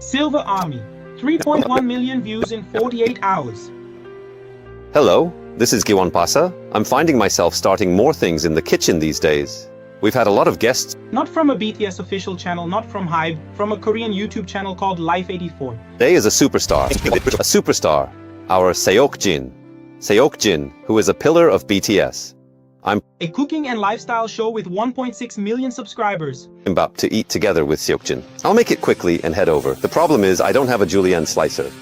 Silver Army, 3.1 million views in 48 hours. Hello, this is Giwan Pasa. I'm finding myself starting more things in the kitchen these days. We've had a lot of guests. Not from a BTS official channel, not from Hive, from a Korean YouTube channel called Life84. Today is a superstar. A superstar. Our Seokjin. Seokjin, who is a pillar of BTS. I'm A cooking and lifestyle show with 1.6 million subscribers. kimbap to eat together with Seokjin. I'll make it quickly and head over. The problem is I don't have a julienne slicer.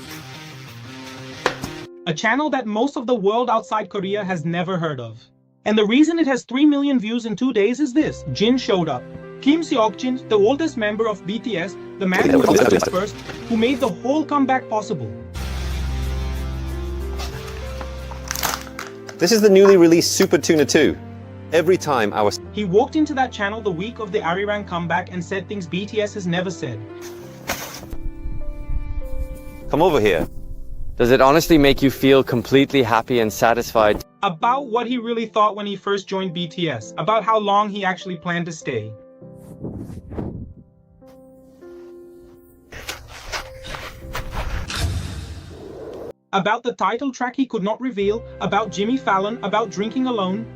A channel that most of the world outside Korea has never heard of. And the reason it has 3 million views in 2 days is this. Jin showed up. Kim Seokjin, the oldest member of BTS, the man who was at first, who made the whole comeback possible. This is the newly released Super Tuna 2. Every time I was... He walked into that channel the week of the ARIRANG comeback and said things BTS has never said. Come over here. Does it honestly make you feel completely happy and satisfied? About what he really thought when he first joined BTS, about how long he actually planned to stay. About the title track he could not reveal, about Jimmy Fallon, about drinking alone.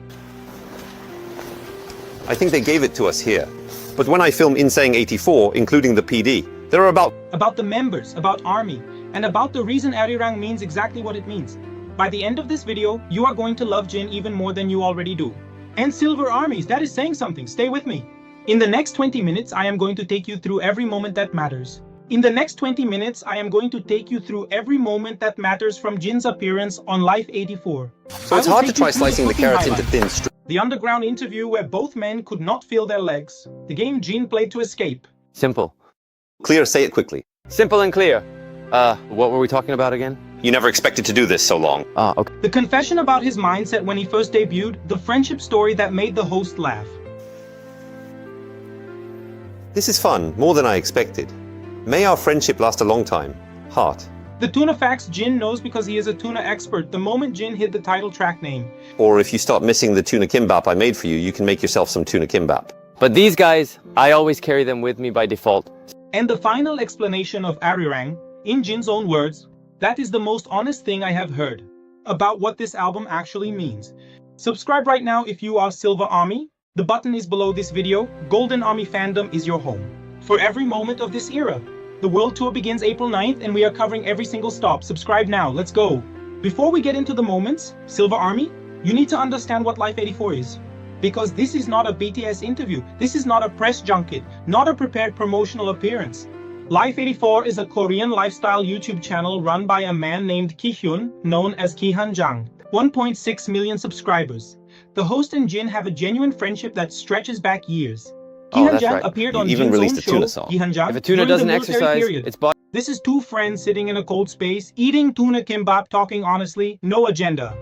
I think they gave it to us here. But when I film Insane 84, including the PD, there are about the members, about ARMY, and about the reason ARIRANG means exactly what it means. By the end of this video, you are going to love Jin even more than you already do. And Silver Armies, that is saying something, stay with me. In the next 20 minutes, I am going to take you through every moment that matters. In the next 20 minutes, I am going to take you through every moment that matters from Jin's appearance on Life84. So it's hard to try slicing the carrots into thin strips. The underground interview where both men could not feel their legs. The game Jin played to escape. Simple. Clear, say it quickly. Simple and clear. What were we talking about again? You never expected to do this so long. Okay. The confession about his mindset when he first debuted, the friendship story that made the host laugh. This is fun, more than I expected. May our friendship last a long time. Heart. The tuna facts Jin knows because he is a tuna expert the moment Jin hit the title track name. Or if you start missing the tuna kimbap I made for you, you can make yourself some tuna kimbap. But these guys, I always carry them with me by default. And the final explanation of ARIRANG, in Jin's own words, that is the most honest thing I have heard about what this album actually means. Subscribe right now if you are Silver Army. The button is below this video. Golden Army Fandom is your home for every moment of this era. The World Tour begins April 9th and we are covering every single stop. Subscribe now, let's go. Before we get into the moments, Silver Army, you need to understand what Life84 is. Because this is not a BTS interview, this is not a press junket, not a prepared promotional appearance. Life84 is a Korean lifestyle YouTube channel run by a man named Ki-hyun, known as Ki-han Jang. 1.6 million subscribers. The host and Jin have a genuine friendship that stretches back years. Ki-han Jang appeared on even Jin's released own a tuna show, song. Ki-han Jang, If a tuna during the doesn't military exercise, period. it's body. This is two friends sitting in a cold space, eating tuna kimbap, talking honestly, no agenda.